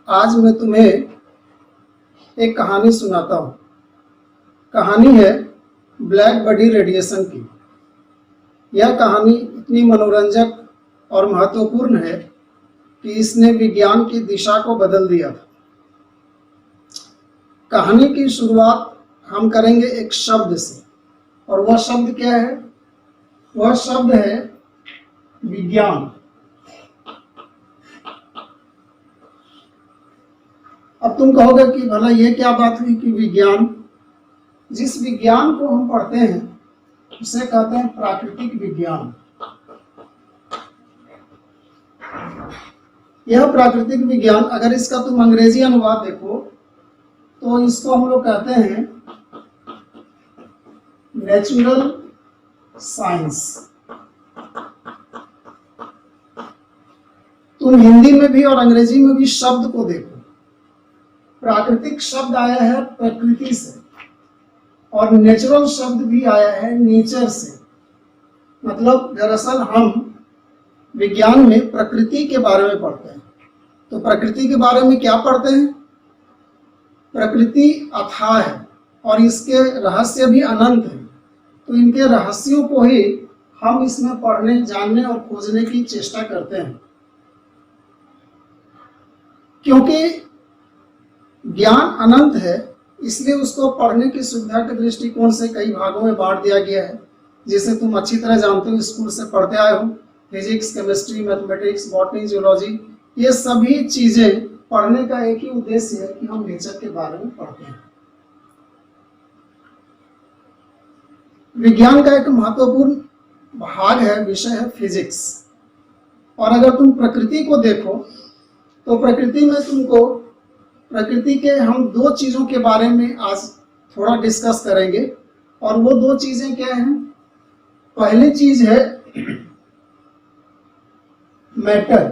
आज मैं तुम्हें एक कहानी सुनाता हूँ। कहानी है ब्लैक बॉडी रेडिएशन की। यह कहानी इतनी मनोरंजक और महत्वपूर्ण है कि इसने विज्ञान की दिशा को बदल दिया था। कहानी की शुरुआत हम करेंगे एक शब्द से, और वह शब्द क्या है? वह शब्द है विज्ञान। अब तुम कहोगे कि भला ये क्या बात हुई कि विज्ञान? जिस विज्ञान को हम पढ़ते हैं उसे कहते हैं प्राकृतिक विज्ञान। यह प्राकृतिक विज्ञान, अगर इसका तुम अंग्रेजी अनुवाद देखो तो इसको हम लोग कहते हैं नेचुरल साइंस। तुम हिंदी में भी और अंग्रेजी में भी शब्द को देखो, प्राकृतिक शब्द आया है प्रकृति से और नेचुरल शब्द भी आया है नेचर से। मतलब दरअसल हम विज्ञान में प्रकृति के बारे में पढ़ते हैं। तो प्रकृति के बारे में क्या पढ़ते हैं? प्रकृति अथाह है और इसके रहस्य भी अनंत है। तो इनके रहस्यों को ही हम इसमें पढ़ने, जानने और खोजने की चेष्टा करते हैं। क्योंकि ज्ञान अनंत है, इसलिए उसको पढ़ने की सुविधा के दृष्टिकोण से कई भागों में बांट दिया गया है, जिसे तुम अच्छी तरह जानते हो, स्कूल से पढ़ते आए हो। Physics, chemistry, mathematics, botany, geology, ये सभी चीजें पढ़ने का एक ही उद्देश्य है कि हम नेचर के बारे में पढ़ते हैं। विज्ञान का एक महत्वपूर्ण भाग है, विषय है फिजिक्स। और अगर तुम प्रकृति को देखो तो प्रकृति में तुमको प्रकृति के हम दो चीजों के बारे में आज थोड़ा डिस्कस करेंगे। और वो दो चीजें क्या हैं? पहली चीज है मैटर,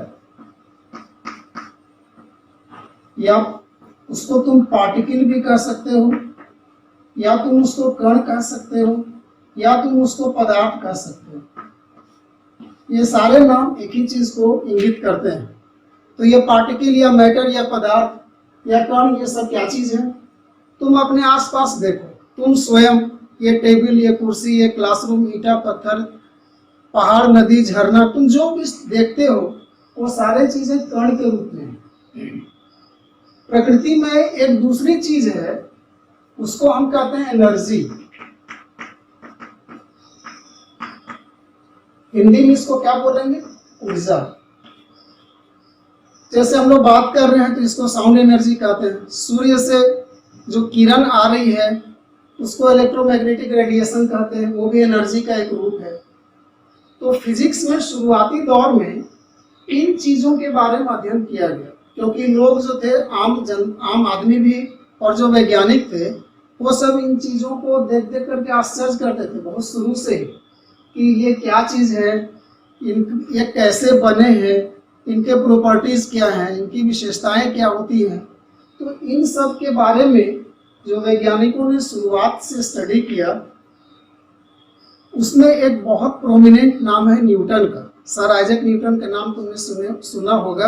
या उसको तुम पार्टिकल भी कह सकते हो, या तुम उसको कण कह सकते हो, या तुम उसको पदार्थ कह सकते हो। ये सारे नाम एक ही चीज को इंगित करते हैं। तो ये पार्टिकल या मैटर या पदार्थ या कण, ये सब क्या चीज है? तुम अपने आसपास देखो, तुम स्वयं, ये टेबल, ये कुर्सी, ये क्लासरूम, ईंटा, पत्थर, पहाड़, नदी, झरना, तुम जो भी देखते हो वो सारे चीजें कण के रूप में हैं। प्रकृति में एक दूसरी चीज है, उसको हम कहते हैं एनर्जी। हिंदी में इसको क्या बोलेंगे? ऊर्जा। जैसे हम लोग बात कर रहे हैं तो इसको साउंड एनर्जी कहते हैं। सूर्य से जो किरण आ रही है उसको इलेक्ट्रोमैग्नेटिक रेडिएशन कहते हैं, वो भी एनर्जी का एक रूप है। तो फिजिक्स में शुरुआती दौर में इन चीजों के बारे में अध्ययन किया गया, क्योंकि लोग जो थे, आम आदमी भी और जो वैज्ञानिक थे, वो सब इन चीजों को देख देख करके आश्चर्य करते थे बहुत शुरू से ही कि ये क्या चीज है, ये कैसे बने हैं, इनके प्रॉपर्टीज क्या हैं, इनकी विशेषताएं क्या होती हैं। तो इन सब के बारे में जो वैज्ञानिकों ने शुरुआत से स्टडी किया, उसमें एक बहुत प्रोमिनेंट नाम है न्यूटन का। सर आइजैक न्यूटन का नाम तुमने सुना होगा।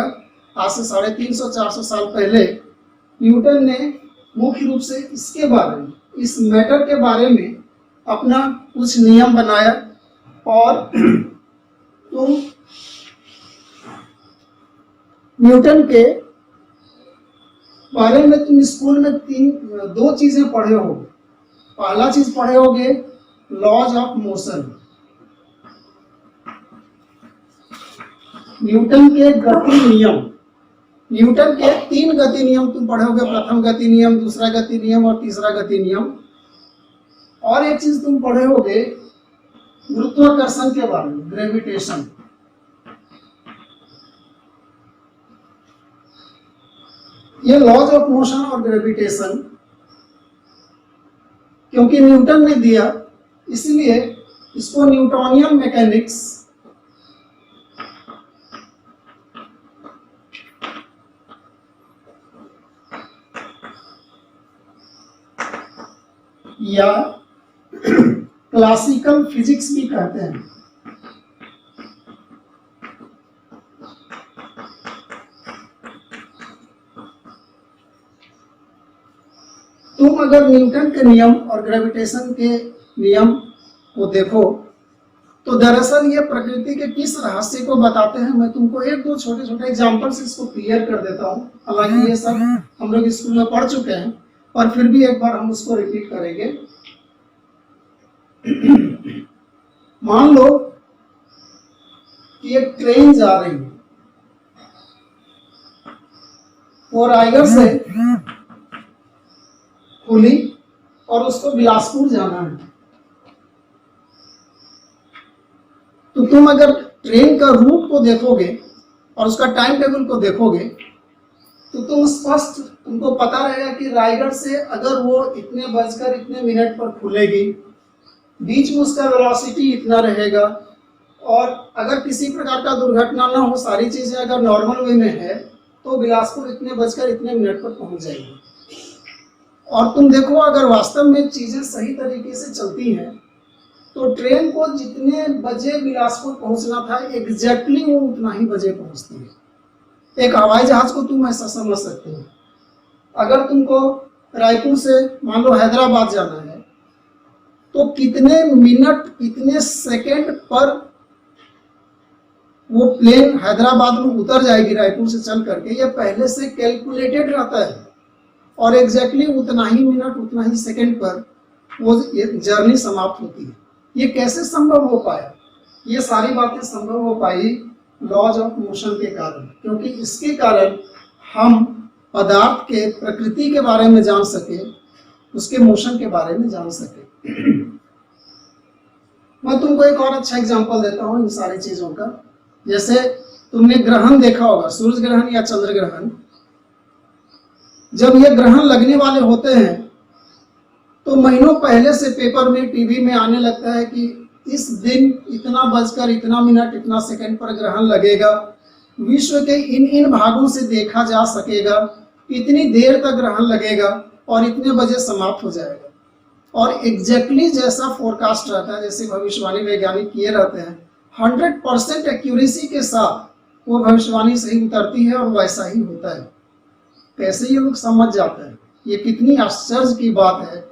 आज से 350-400 साल पहले न्यूटन ने मुख्य रूप से इसके बारे में, इस मैटर के बारे में अपना कुछ नियम बनाया। और तुम न्यूटन के बारे में तुम स्कूल में दो चीजें पढ़े होगे। पहला चीज पढ़े होगे लॉज ऑफ मोशन, न्यूटन के गति नियम। न्यूटन के 3 गति नियम तुम पढ़े होगे, प्रथम गति नियम, दूसरा गति नियम और तीसरा गति नियम। और एक चीज तुम पढ़े होगे गुरुत्वाकर्षण के बारे में, ग्रेविटेशन। ये लॉज ऑफ मोशन और ग्रेविटेशन क्योंकि न्यूटन ने दिया, इसलिए इसको न्यूटोनियन मैकेनिक्स या क्लासिकल फिजिक्स भी कहते हैं। तुम अगर न्यूटन के नियम और ग्रेविटेशन के नियम को देखो तो दरअसल ये प्रकृति के किस रहस्य को बताते हैं। मैं तुमको एक दो छोटे छोटे एग्जाम्पल से इसको क्लियर कर देता हूँ। हालांकि ये सब हम लोग स्कूल में पढ़ चुके हैं, और फिर भी एक बार हम उसको रिपीट करेंगे। मान लो कि एक ट्रेन जा रही है, वो रायगढ़ से खुली और उसको बिलासपुर जाना है। तो तुम अगर ट्रेन का रूट को देखोगे और उसका टाइम टेबल को देखोगे तो तुम स्पष्ट तुमको पता रहेगा कि रायगढ़ से अगर वो इतने बजकर इतने मिनट पर खुलेगी, बीच में उसका वेलोसिटी इतना रहेगा, और अगर किसी प्रकार का दुर्घटना ना हो, सारी चीजें अगर नॉर्मल वे में है, तो बिलासपुर इतने बजकर इतने मिनट पर पहुंच जाएगी। और तुम देखो अगर वास्तव में चीजें सही तरीके से चलती हैं तो ट्रेन को जितने बजे बिलासपुर पहुंचना था एग्जैक्टली वो उतना ही बजे पहुंचती है। एक हवाई जहाज को तुम ऐसा समझ सकते हो। अगर तुमको रायपुर से मान लो हैदराबाद जाना है तो कितने मिनट कितने सेकंड पर वो प्लेन हैदराबाद में उतर जाएगी रायपुर से चल करके, ये पहले से कैलकुलेटेड रहता है, और एग्जैक्टली उतना ही मिनट उतना ही सेकंड पर वो जर्नी समाप्त होती है। ये कैसे संभव हो पाया? ये सारी बातें संभव हो पाई लॉज ऑफ मोशन के कारण, क्योंकि इसके कारण हम पदार्थ के प्रकृति के बारे में जान सके, उसके मोशन के बारे में जान सके। मैं तुमको एक और अच्छा एग्जांपल देता हूँ इन सारी चीजों का। जैसे तुमने ग्रहण देखा होगा, सूरज ग्रहण या चंद्र ग्रहण। जब ये ग्रहण लगने वाले होते हैं तो महीनों पहले से पेपर में टीवी में आने लगता है कि इस दिन इतना बजकर इतना मिनट इतना सेकंड पर ग्रहण लगेगा, विश्व के इन इन भागों से देखा जा सकेगा, इतनी देर तक ग्रहण लगेगा और इतने बजे समाप्त हो जाएगा। और एग्जैक्टली जैसा फोरकास्ट रहता है, जैसे भविष्यवाणी वैज्ञानिक किए रहते हैं, 100% एक्यूरेसी के साथ वो भविष्यवाणी सही उतरती है और वैसा ही होता है। कैसे ये लोग समझ जाते हैं? ये कितनी आश्चर्य की बात है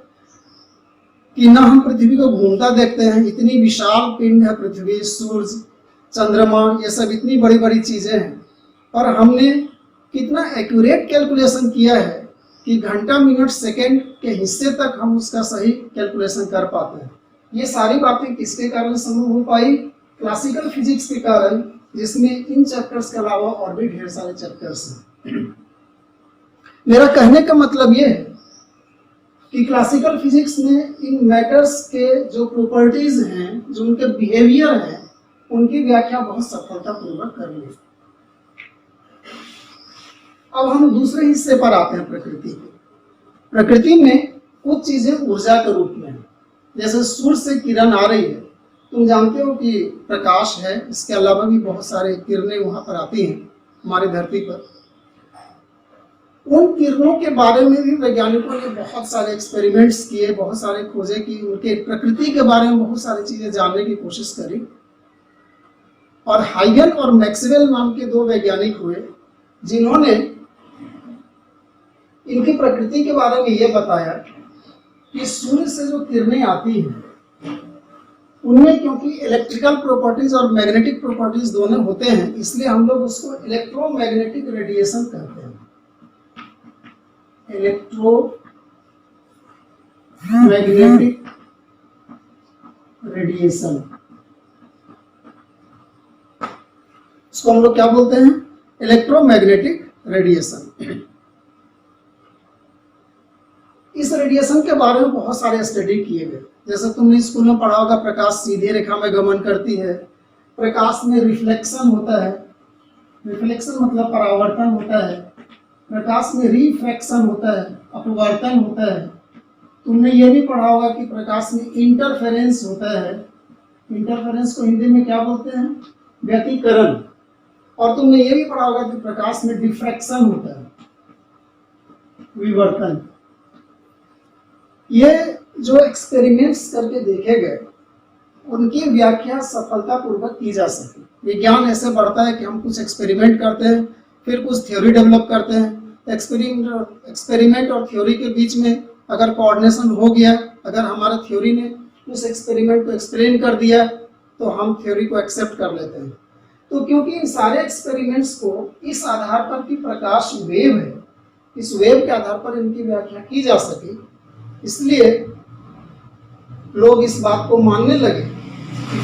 कि ना हम पृथ्वी को घूमता देखते हैं, इतनी विशाल पिंड है पृथ्वी, सूरज, चंद्रमा, ये सब इतनी बड़ी बड़ी चीजें हैं, और हमने कितना एक्यूरेट कैलकुलेशन किया है कि घंटा मिनट सेकंड के हिस्से तक हम उसका सही कैलकुलेशन कर पाते हैं। ये सारी बातें किसके कारण संभव हो पाई? क्लासिकल फिजिक्स के कारण, जिसमें इन चैप्टर्स के अलावा और भी ढेर सारे चैप्टर्स हैं। मेरा कहने का मतलब ये है कि क्लासिकल फिजिक्स ने इन मैटर्स के जो प्रॉपर्टीज हैं, जो उनके बिहेवियर हैं, उनकी व्याख्या बहुत सफलतापूर्वक कर ली। अब हम दूसरे हिस्से पर आते हैं, प्रकृति के। प्रकृति में कुछ चीजें ऊर्जा के रूप में है। जैसे सूर्य से किरण आ रही है, तुम जानते हो कि प्रकाश है, इसके अलावा भी बहुत सारे किरणें वहां पर आती हैं हमारी धरती पर। उन किरणों के बारे में भी वैज्ञानिकों ने बहुत सारे एक्सपेरिमेंट्स किए, बहुत सारे खोजें की, उनके प्रकृति के बारे में बहुत सारी चीजें जानने की कोशिश करी। और हाइगन और मैक्सवेल नाम के दो वैज्ञानिक हुए जिन्होंने इनकी प्रकृति के बारे में यह बताया कि सूर्य से जो किरणें आती हैं उनमें क्योंकि इलेक्ट्रिकल प्रॉपर्टीज और मैग्नेटिक प्रॉपर्टीज दोनों होते हैं, इसलिए हम लोग उसको इलेक्ट्रोमैग्नेटिक रेडिएशन कहते हैं। इलेक्ट्रोमैग्नेटिक रेडिएशन, इसको हम लोग क्या बोलते हैं? Electromagnetic radiation. इस रेडिएशन के बारे में बहुत सारे स्टडी किए गए। जैसे तुमने स्कूल में पढ़ा होगा, प्रकाश सीधी रेखा में गमन करती है, प्रकाश में रिफ्लेक्शन होता है, रिफ्लेक्शन मतलब परावर्तन होता है, प्रकाश में रिफ्रैक्शन होता है, अपवर्तन होता है। तुमने ये भी पढ़ा होगा कि प्रकाश में इंटरफेरेंस होता है। इंटरफेरेंस को हिंदी में क्या बोलते हैं? व्यतिकरण। और तुमने ये भी पढ़ा होगा कि प्रकाश में डिफ्रैक्शन होता है, विवर्तन। ये जो एक्सपेरिमेंट्स करके देखे गए, उनकी व्याख्या सफलतापूर्वक की जा सके। विज्ञान ऐसे बढ़ता है कि हम कुछ एक्सपेरिमेंट करते हैं, फिर कुछ थ्योरी डेवलप करते हैं, एक्सपेरिमेंट और थ्योरी के बीच में अगर कोऑर्डिनेशन हो गया, अगर हमारा थ्योरी ने उस एक्सपेरिमेंट को एक्सप्लेन कर दिया, तो हम थ्योरी को एक्सेप्ट कर लेते हैं। तो क्योंकि इन सारे एक्सपेरिमेंट्स को इस आधार पर कि प्रकाश वेव है, इस वेव के आधार पर इनकी व्याख्या की जा सके, इसलिए लोग इस बात को मानने लगे कि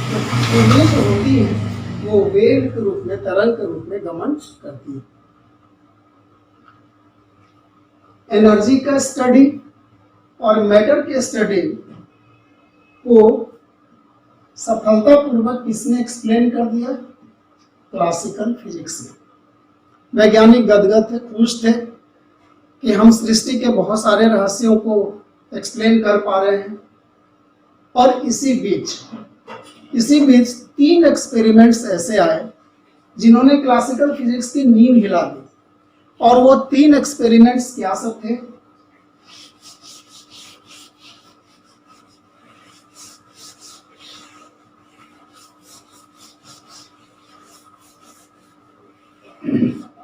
किरणें जो होती हैं वो वेव के रूप में, तरंग के रूप में गमन करती है। एनर्जी का स्टडी और मैटर के स्टडी को सफलतापूर्वक किसने एक्सप्लेन कर दिया? क्लासिकल फिजिक्स में। वैज्ञानिक गदगद थे, खुश थे कि हम सृष्टि के बहुत सारे रहस्यों को एक्सप्लेन कर पा रहे हैं। और इसी बीच 3 एक्सपेरिमेंट्स ऐसे आए जिन्होंने क्लासिकल फिजिक्स की नींव हिला दी। और वो 3 एक्सपेरिमेंट्स क्या सब थे?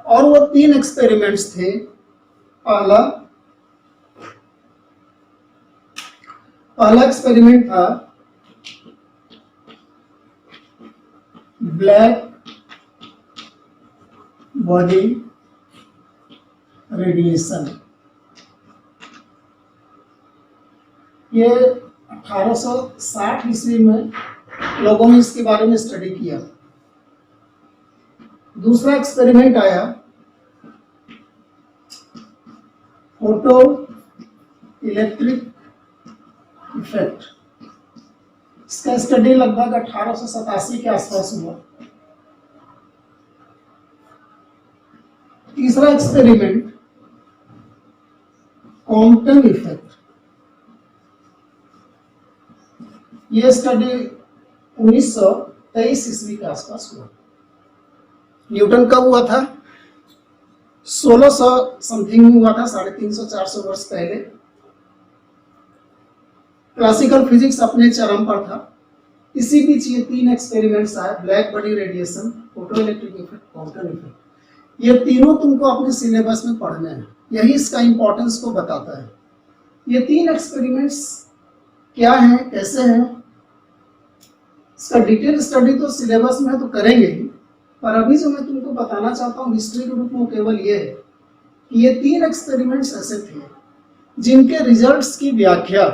और वो 3 एक्सपेरिमेंट्स थे, पहला एक्सपेरिमेंट था ब्लैक बॉडी रेडिएशन। ये 1860 ईस्वी में लोगों ने इसके बारे में स्टडी किया। दूसरा एक्सपेरिमेंट आया फोटो इलेक्ट्रिक इफेक्ट। इसका स्टडी लगभग 1887 के आसपास हुआ। तीसरा एक्सपेरिमेंट क्वांटम इफेक्ट। यह स्टडी 1923 ईस्वी के आसपास हुआ। न्यूटन कब हुआ था? 1600 समथिंग में हुआ था, 350-400 वर्ष पहले। क्लासिकल फिजिक्स अपने चरम पर था। इसी बीच ये 3 एक्सपेरिमेंट्स आए, black body radiation, photo electric effect, quantum effect. ये तीनों तुमको अपने सिलेबस में पढ़ने हैं, यही इसका इंपॉर्टेंस को बताता है। ये 3 एक्सपेरिमेंट्स क्या हैं, कैसे हैं, इसका डिटेल स्टडी तो सिलेबस में है तो करेंगे ही, पर अभी जो मैं तुमको बताना चाहता हूँ हिस्ट्री के रूप में केवल ये है कि ये 3 एक्सपेरिमेंट्स ऐसे थे जिनके रिजल्ट्स की व्याख्या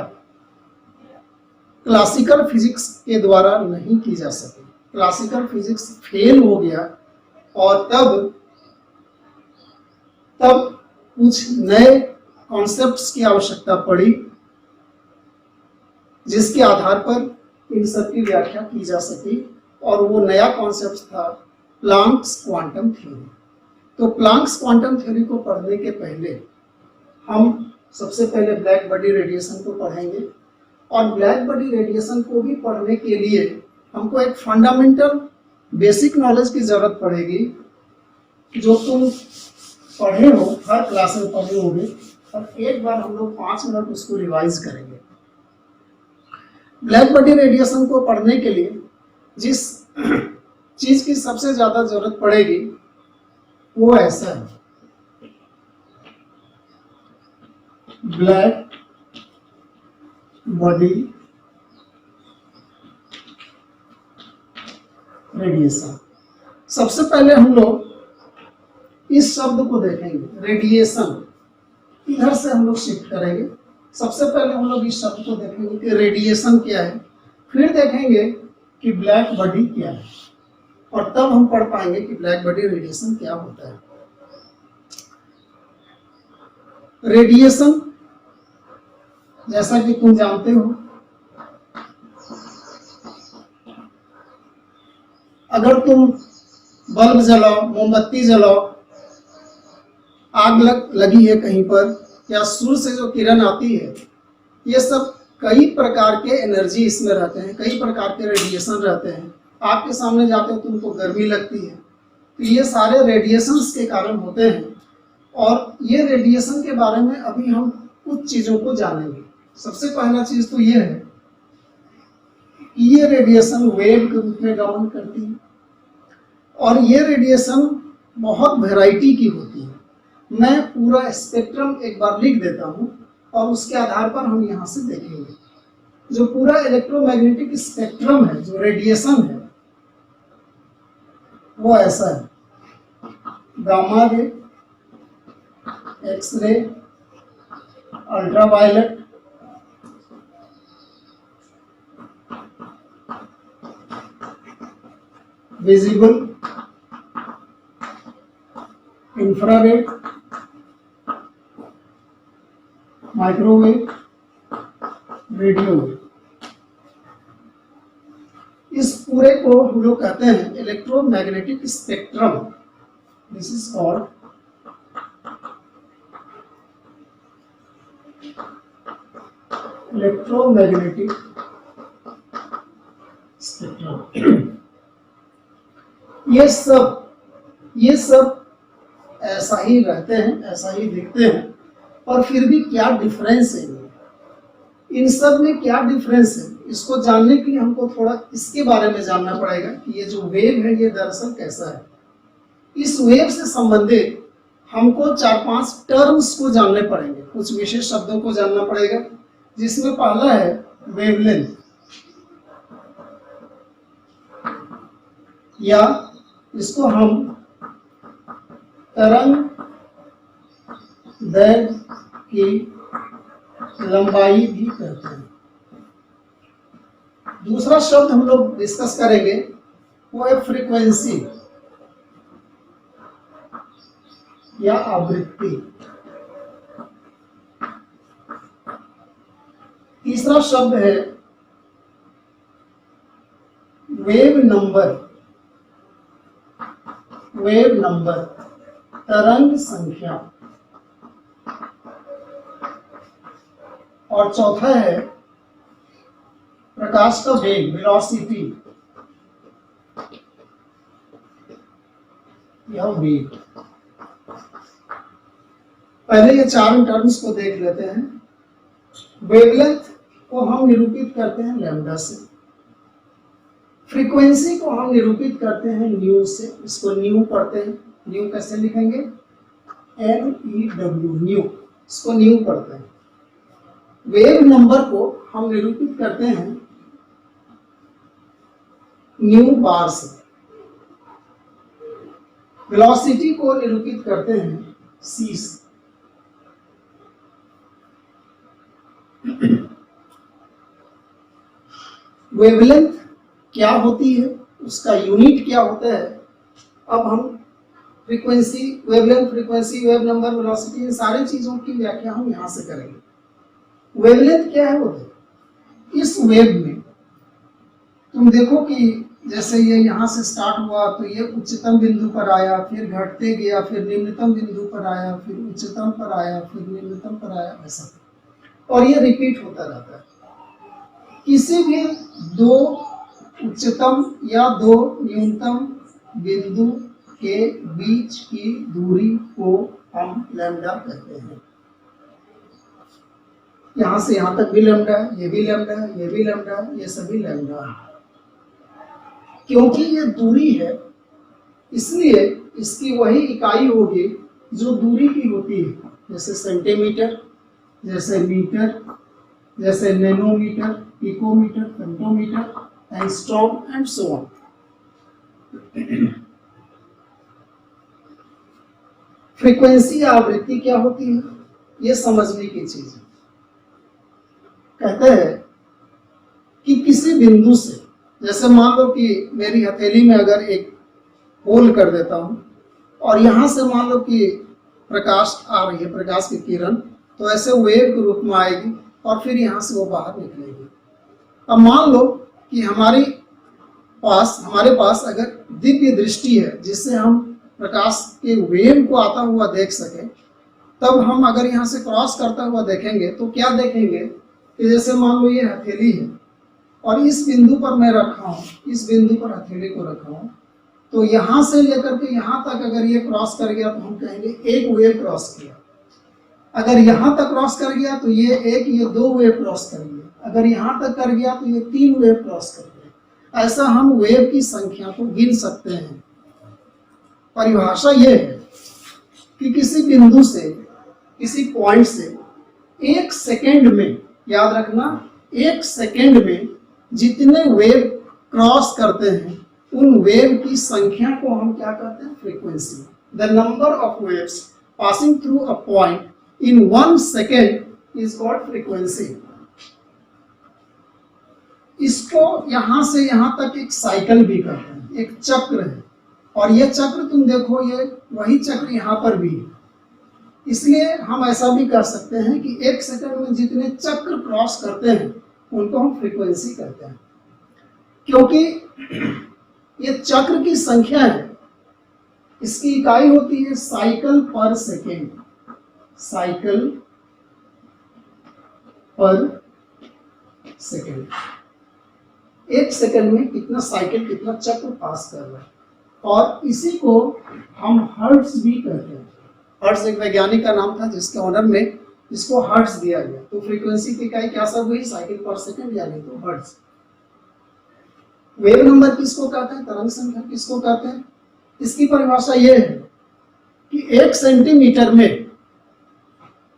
क्लासिकल फिजिक्स के द्वारा नहीं की जा सकी। क्लासिकल फिजिक्स फेल हो गया और तब कुछ नए कॉन्सेप्ट्स की आवश्यकता पड़ी जिसके आधार पर इन सब की व्याख्या की जा सकी। और वो नया कॉन्सेप्ट था प्लांक्स क्वांटम थ्योरी। तो प्लांक्स क्वांटम थ्योरी को पढ़ने के पहले हम सबसे पहले ब्लैक बॉडी रेडिएशन को पढ़ेंगे। और ब्लैक बॉडी रेडिएशन को भी पढ़ने के लिए हमको एक फंडामेंटल बेसिक नॉलेज की जरूरत पड़ेगी जो तुम पढ़े हो, हर क्लास में पढ़े होंगे, और एक बार हम लोग 5 मिनट उसको रिवाइज करेंगे। ब्लैक बॉडी रेडिएशन को पढ़ने के लिए जिस चीज की सबसे ज्यादा जरूरत पड़ेगी वो ऐसा है, ब्लैक बॉडी रेडिएशन। सबसे पहले हम लोग इस शब्द को देखेंगे, रेडिएशन। इधर से हम लोग शिफ्ट करेंगे। सबसे पहले हम लोग इस शब्द को देखेंगे कि रेडिएशन क्या है, फिर देखेंगे कि ब्लैक बॉडी क्या है, और तब हम पढ़ पाएंगे कि ब्लैक बॉडी रेडिएशन क्या होता है। रेडिएशन जैसा कि तुम जानते हो, अगर तुम बल्ब जलाओ, मोमबत्ती जलाओ, आग लगी है कहीं पर, या सूर्य से जो किरण आती है, ये सब कई प्रकार के एनर्जी इसमें रहते हैं, कई प्रकार के रेडिएशन रहते हैं। आपके सामने जाते हो तुमको गर्मी लगती है, तो ये सारे रेडिएशंस के कारण होते हैं। और ये रेडिएशन के बारे में अभी हम कुछ चीजों को जानेंगे। सबसे पहला चीज तो ये है कि ये रेडिएशन वेव के रूप में गमन करती है, और ये रेडिएशन बहुत वैरायटी की होती है। मैं पूरा स्पेक्ट्रम एक बार लिख देता हूँ और उसके आधार पर हम यहाँ से देखेंगे जो पूरा इलेक्ट्रोमैग्नेटिक स्पेक्ट्रम है, जो रेडिएशन है, वो ऐसा है। Gamma ray, x ray, ultraviolet, visible, infrared, microwave, radio wave. इस पूरे को हम लोग कहते हैं electromagnetic spectrum. This is called electromagnetic spectrum. ये सब ऐसा ही रहते हैं, ऐसा ही दिखते हैं, और फिर भी क्या डिफरेंस है, इन सब में क्या डिफरेंस है, इसको जानने के लिए हमको थोड़ा इसके बारे में जानना पड़ेगा कि ये जो वेव है ये दरअसल कैसा है। इस वेव से संबंधित हमको 4-5 टर्म्स को जानने पड़ेंगे, कुछ विशेष शब्दों को जानना पड़ेगा, जिसमें पहला है वेवलेंथ, या इसको हम तरंग दैर्घ्य की लंबाई भी कहते हैं। दूसरा शब्द हम लोग डिस्कस करेंगे वो है फ्रीक्वेंसी या आवृत्ति। तीसरा शब्द है वेव नंबर, तरंग संख्या। और चौथा है प्रकाश का वेग, वेलोसिटी या वेग। पहले ये 4 टर्म्स को देख लेते हैं। वेवलेंथ को हम निरूपित करते हैं लैम्डा से, फ्रीक्वेंसी को हम निरूपित करते हैं न्यू से, इसको न्यू पढ़ते हैं। न्यू कैसे लिखेंगे? NEW, न्यू, इसको न्यू पढ़ते हैं। वेव नंबर को हम निरूपित करते हैं न्यू बार से, वेलोसिटी को निरूपित करते हैं C से। वेवलेंथ क्या होती है, उसका यूनिट क्या होता है, अब हम frequency, wavelength, frequency, wave number, velocity, इन सारी चीजों की व्याख्या हम यहां से करेंगे। वेवलेंथ क्या है? वो इस वेव में तुम देखो कि जैसे ये यहाँ से स्टार्ट हुआ तो ये उच्चतम बिंदु पर आया, फिर घटते गया, फिर निम्नतम बिंदु पर आया, फिर उच्चतम पर आया, फिर निम्नतम पर आया, ऐसा, और ये रिपीट होता रहता है। किसी भी 2 उच्चतम या 2 न्यूनतम बिंदु के बीच की दूरी को हम लैम्डा कहते हैं। यहां से यहां तक भी लैम्डा है, ये भी लैम्डा है, ये भी लैम्डा है, ये सभी लैम्डा है। क्योंकि ये दूरी है, इसलिए इसकी वही इकाई होगी जो दूरी की होती है, जैसे सेंटीमीटर, जैसे मीटर, जैसे nanometre, picometre, femtometre, angstrom and so on. Frequency या आवृत्ति क्या होती है, ये समझने की चीज है। कहते हैं कि किसी बिंदु से, जैसे मान लो कि मेरी हथेली में अगर एक होल कर देता हूं और यहां से मान लो कि प्रकाश आ रही है, प्रकाश की किरण, तो ऐसे वेव के रूप में आएगी और फिर यहां से वो बाहर निकलेगी। अब मान लो कि हमारे पास अगर दिव्य दृष्टि है जिससे हम प्रकाश के वेव को आता हुआ देख सके, तब हम अगर यहाँ से क्रॉस करता हुआ देखेंगे तो क्या देखेंगे कि जैसे मान लो ये हथेली है और इस बिंदु पर मैं रखा हूँ, इस बिंदु पर हथेली को रखा हूँ, तो यहाँ से लेकर के यहाँ तक अगर ये क्रॉस कर गया तो हम कहेंगे एक वेव क्रॉस किया। अगर यहाँ तक क्रॉस कर गया तो ये 2 वेव क्रॉस कर गया। अगर यहाँ तक कर गया तो ये 3 वेव क्रॉस कर गया। ऐसा हम वेव की संख्या को गिन सकते हैं। परिभाषा ये है कि किसी बिंदु से, किसी पॉइंट से एक सेकेंड में, याद रखना, एक सेकेंड में जितने वेव क्रॉस करते हैं उन वेव की संख्या को हम क्या कहते हैं? Frequency. The number of waves passing through a point in 1 second is called frequency. इसको यहां से यहां तक एक साइकिल भी कहते हैं, एक चक्र है। और ये चक्र तुम देखो, ये वही चक्र यहां पर भी है। इसलिए हम ऐसा भी कह सकते हैं कि एक सेकंड में जितने चक्र क्रॉस करते हैं उनको हम फ्रीक्वेंसी कहते हैं, क्योंकि ये चक्र की संख्या है। इसकी इकाई होती है साइकिल पर सेकेंड, साइकिल पर सेकेंड। एक सेकंड में कितना साइकिल, कितना चक्र पास कर रहा है। और इसी को हम हर्ट्ज भी कहते हैं। हर्ट्ज एक वैज्ञानिक का नाम था जिसके ऑनर में इसको हर्ट्ज दिया गया। तो फ्रीक्वेंसी की इकाई क्या सब हुई? साइकिल पर सेकंड, यानी तो हर्ट्ज। वेव नंबर किसको कहते हैं? तरंग संख्या किसको कहते हैं? इसकी परिभाषा यह है कि 1 सेंटीमीटर में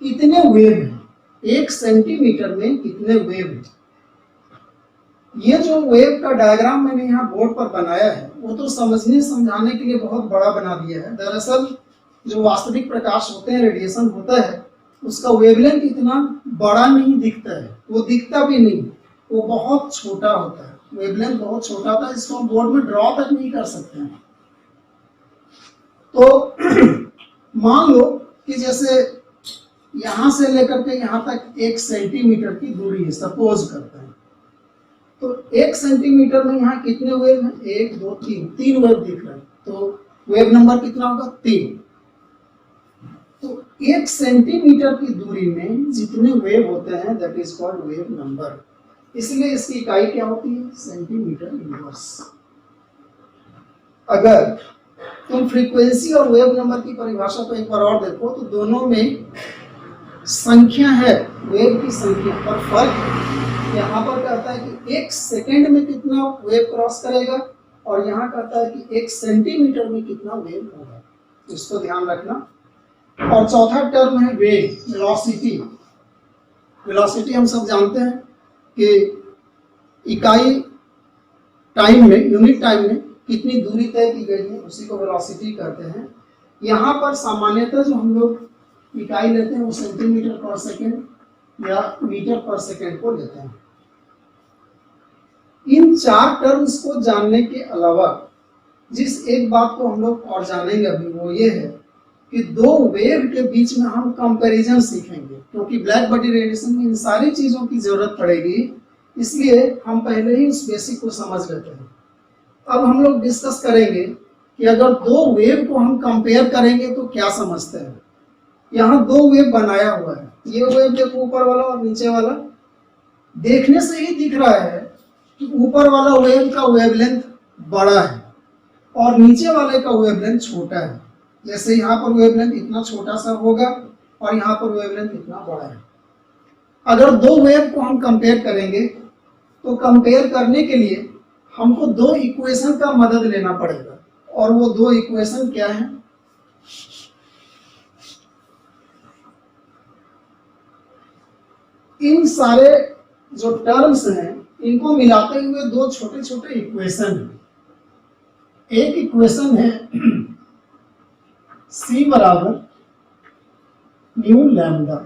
कितने वेव हैं। 1 सेंटीमीटर में कितने वेव हैं। ये जो वेव का डायग्राम मैंने यहाँ बोर्ड पर बनाया है वो तो समझने समझाने के लिए बहुत बड़ा बना दिया है। दरअसल जो वास्तविक प्रकाश होते हैं, रेडिएशन होता है, उसका वेवलेंथ इतना बड़ा नहीं दिखता है, वो दिखता भी नहीं, वो बहुत छोटा होता है। वेवलेंथ बहुत छोटा होता है, इसको हम बोर्ड में ड्रॉ तक नहीं कर सकते हैं। तो मान लो कि जैसे यहां से लेकर के यहां तक 1 सेंटीमीटर की दूरी है, सपोज करते हैं। तो 1 सेंटीमीटर में यहाँ कितने वेव हैं? 1 2 3, 3 वेव दिख रहे हैं। तो वेव नंबर कितना होगा? 3। तो 1 सेंटीमीटर की दूरी में जितने वेव होते हैं that is called wave number. इसलिए इसकी इकाई क्या होती है? Centimetre inverse. अगर तुम फ्रीक्वेंसी और वेव नंबर की परिभाषा को एक बार और देखो तो दोनों में संख्या है, वेव की संख्या, पर फर्क यहाँ पर कहता है कि 1 सेकेंड में कितना वेव क्रॉस करेगा और यहाँ कहता है कि 1 सेंटीमीटर में कितना वेव होगा। इसको ध्यान रखना। और चौथा टर्म है वेग, वेलोसिटी। वेलोसिटी हम सब जानते हैं कि इकाई टाइम में, यूनिट टाइम में कितनी दूरी तय की गई है उसी को वेलोसिटी कहते हैं। यहाँ पर सामान्यतः जो हम लोग इकाई लेते हैं वो सेंटीमीटर पर सेकेंड या मीटर पर सेकेंड को लेते हैं। इन 4 टर्म्स को जानने के अलावा जिस एक बात को हम लोग और जानेंगे अभी वो ये है कि 2 वेव के बीच में हम कंपैरिजन सीखेंगे, क्योंकि ब्लैक बॉडी रेडिएशन में इन सारी चीजों की जरूरत पड़ेगी। इसलिए हम पहले ही उस बेसिक को समझ लेते हैं। अब हम लोग डिस्कस करेंगे कि अगर 2 वेव को हम कंपेयर करेंगे तो क्या समझते हैं। यहाँ 2 वेव बनाया हुआ है, ये वेव देखो ऊपर वाला और नीचे वाला। देखने से ही दिख रहा है कि ऊपर वाला वेव का वेवलेंथ बड़ा है और नीचे वाले का वेवलेंथ छोटा है। जैसे यहाँ पर वेवलेंथ इतना छोटा सा होगा और यहाँ पर वेवलेंथ इतना बड़ा है। अगर 2 वेव को हम कंपेयर करेंगे तो कंपेयर करने के लिए हमको 2 इक्वेशन का मदद लेना पड़ेगा। और वो 2 इक्वेशन क्या है? इन सारे जो टर्म्स हैं इनको मिलाते हुए 2 छोटे छोटे इक्वेशन हैं। एक इक्वेशन है C बराबर न्यू लैम्डा।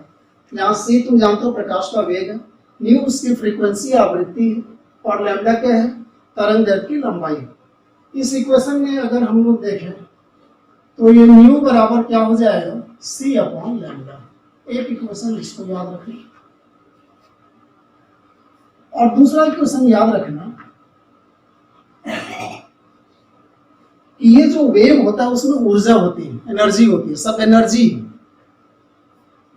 यहाँ C तुम जानते हो प्रकाश का वेग है, न्यू उसकी फ्रीक्वेंसी आवृत्ति है और लैम्डा क्या है? तरंग दैर्ध्य की लंबाई। इस इक्वेशन में अगर हम लोग देखें तो ये न्यू बराबर क्या हो जाएगा? C upon lambda. एक इक्वेशन इसको याद रखें। और दूसरा इक्वेशन याद रखना कि ये जो वेव होता है उसमें ऊर्जा होती है, एनर्जी होती है, सब एनर्जी।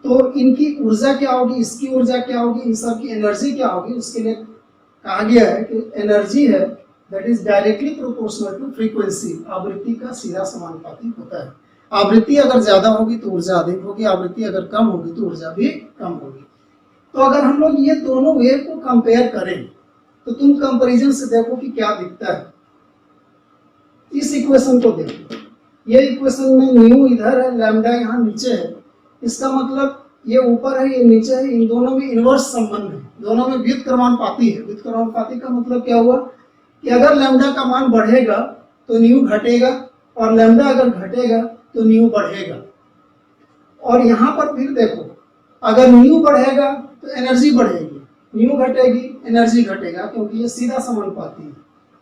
तो इनकी ऊर्जा क्या होगी, इसकी ऊर्जा क्या होगी, इन सब की एनर्जी क्या होगी, उसके लिए कहा गया है कि एनर्जी है that is directly proportional to frequency. आवृत्ति का सीधा समानुपाती होता है। आवृत्ति अगर ज्यादा होगी तो ऊर्जा अधिक होगी, आवृत्ति अगर कम होगी तो ऊर्जा भी कम होगी। तो अगर हम लोग ये दोनों वेव को कंपेयर करें तो तुम कंपैरिजन से देखो कि क्या दिखता है। इस इक्वेशन को देखो, ये इक्वेशन में न्यू इधर है, लैम्डा यहाँ नीचे है। इसका मतलब ये ऊपर है ये नीचे है, इन दोनों में इनवर्स संबंध है, दोनों में व्युत्क्रमानुपाती है। व्युत्क्रमानुपाती का मतलब क्या हुआ कि अगर लैम्डा का मान बढ़ेगा तो न्यू घटेगा, और लैम्डा अगर घटेगा तो न्यू बढ़ेगा। और यहां पर फिर देखो, अगर न्यू बढ़ेगा तो एनर्जी बढ़ेगी, न्यू घटेगी एनर्जी घटेगा, क्योंकि ये सीधा समानुपाती है।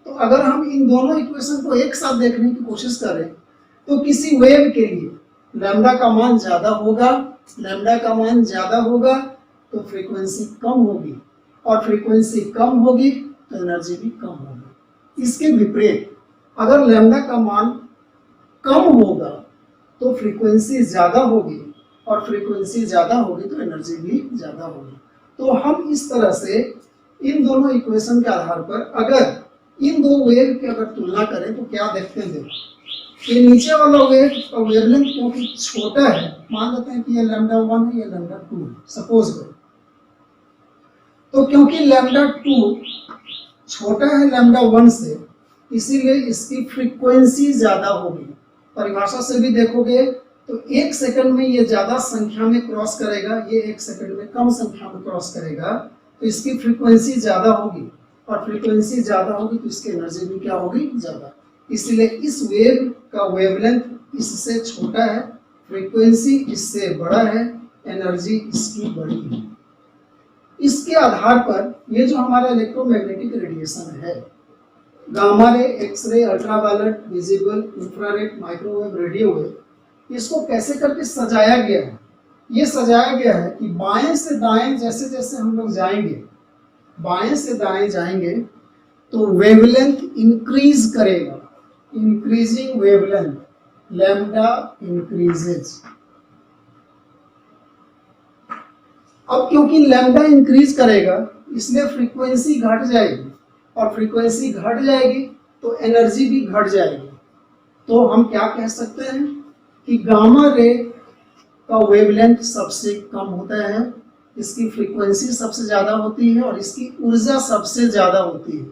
तो अगर हम इन दोनों इक्वेशन को एक साथ देखने की कोशिश करें तो किसी वेव के लिए लैम्डा का मान ज्यादा होगा, लैम्डा का मान ज्यादा होगा तो फ्रीक्वेंसी कम होगी, और फ्रीक्वेंसी कम होगी तो एनर्जी भी कम होगी। इसके विपरीत अगर लैम्डा का मान कम होगा तो फ्रीक्वेंसी ज्यादा होगी, और फ्रीक्वेंसी ज्यादा होगी तो एनर्जी भी ज्यादा होगी। तो हम इस तरह से इन दोनों इक्वेशन के आधार पर अगर इन दो वेव की अगर तुलना करें तो क्या देखते हैं, देखो ये नीचे वाला वेव का वेवलेंथ क्योंकि छोटा है, मान लेते हैं कि ये लैम्डा 1 है, ये लैम्डा 2 है, सपोज करो। तो क्योंकि लैम्डा 2 छोटा है लैम्डा 1 से, इसीलिए इसकी फ्रीक्वेंसी ज्यादा होगी। परिभाषा से भी देखोगे तो 1 सेकंड में ये ज्यादा संख्या में क्रॉस करेगा, ये 1 सेकंड में कम संख्या में क्रॉस करेगा, तो इसकी फ्रीक्वेंसी ज्यादा होगी, और फ्रीक्वेंसी ज्यादा होगी तो इसकी एनर्जी भी क्या होगी, ज्यादा। इसलिए इस वेव का वेवलेंथ इससे छोटा है, फ्रीक्वेंसी इससे बड़ा है, एनर्जी इसकी बड़ी है। इसके आधार पर ये जो हमारा इलेक्ट्रोमैग्नेटिक रेडिएशन है, gamma ray, x ray, ultraviolet, visible, infrared, microwave, radio wave, इसको कैसे करके सजाया गया है। ये सजाया गया है कि बाएं से दाएं जैसे जैसे हम लोग जाएंगे, बाएं से दाएं जाएंगे तो वेवलेंथ इंक्रीज करेगा, इंक्रीजिंग वेवलेंथ, लैम्डा इंक्रीजेज। अब क्योंकि लैम्डा इंक्रीज करेगा इसलिए फ्रीक्वेंसी घट जाएगी, और फ्रीक्वेंसी घट जाएगी तो एनर्जी भी घट जाएगी। तो हम क्या कह सकते हैं कि गामा रे का वेवलेंथ सबसे कम होता है, इसकी फ्रीक्वेंसी सबसे ज्यादा होती है, और इसकी ऊर्जा सबसे ज्यादा होती है।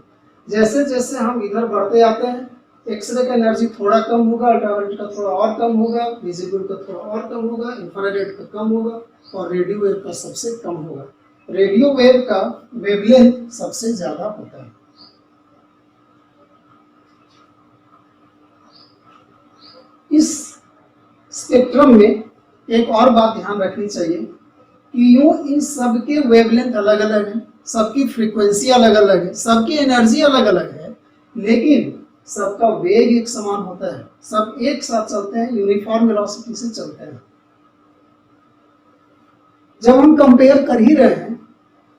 जैसे जैसे हम इधर बढ़ते आते हैं, एक्सरे का एनर्जी थोड़ा कम होगा, अल्ट्रावायलेट का थोड़ा और कम होगा, विजिबल का थोड़ा और कम होगा, इंफ्रारेड का कम होगा, और रेडियो वेव का सबसे कम होगा। रेडियो वेव का वेवलेंथ सबसे ज्यादा होता है। इस स्पेक्ट्रम में एक और बात ध्यान रखनी चाहिए कि यूं इन सबके वेवलेंथ अलग अलग है, सबकी फ्रीक्वेंसी अलग अलग है, सबकी एनर्जी अलग अलग है, लेकिन सबका वेग एक समान होता है, सब एक साथ चलते हैं, यूनिफॉर्म वेलोसिटी से चलते हैं। जब हम कंपेयर कर ही रहे हैं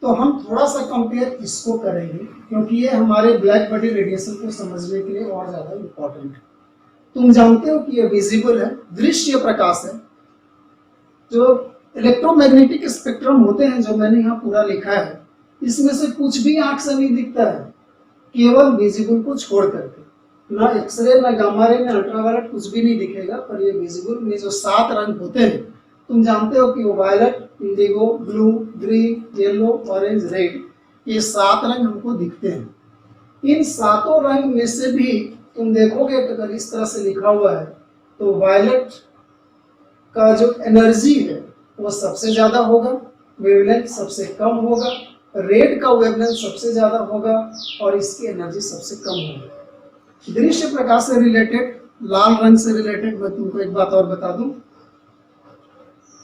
तो हम थोड़ा सा कंपेयर इसको करेंगे, क्योंकि ये हमारे ब्लैक बॉडी रेडिएशन को समझने के लिए और ज्यादा इंपॉर्टेंट है। तुम जानते हो कि ये विजिबल है, दृश्य प्रकाश है। जो इलेक्ट्रोमैग्नेटिक स्पेक्ट्रम होते हैं जो मैंने यहाँ पूरा लिखा है, इसमें से कुछ भी आंख से नहीं दिखता है, केवल विजिबल को छोड़ करके। ना एक्सरे, ना गामा रे, ना अल्ट्रावायलेट, कुछ भी नहीं दिखेगा, पर ये विजिबल में जो 7 रंग होते हैं, तुम जानते हो कि वो violet, indigo, blue, green, yellow, orange, red, ये 7 रंग हमको दिखते हैं। इन 7 रंग में से भी तुम देखोगे कि अगर इस तरह से लिखा हुआ है तो वायलेट का जो एनर्जी है वो सबसे ज्यादा होगा, वेवलेंथ सबसे कम होगा, रेड का वेवलेंथ सबसे ज्यादा होगा, और इसकी एनर्जी सबसे कम होगी। दृश्य प्रकाश से रिलेटेड, लाल रंग से रिलेटेड मैं तुमको एक बात और बता दूं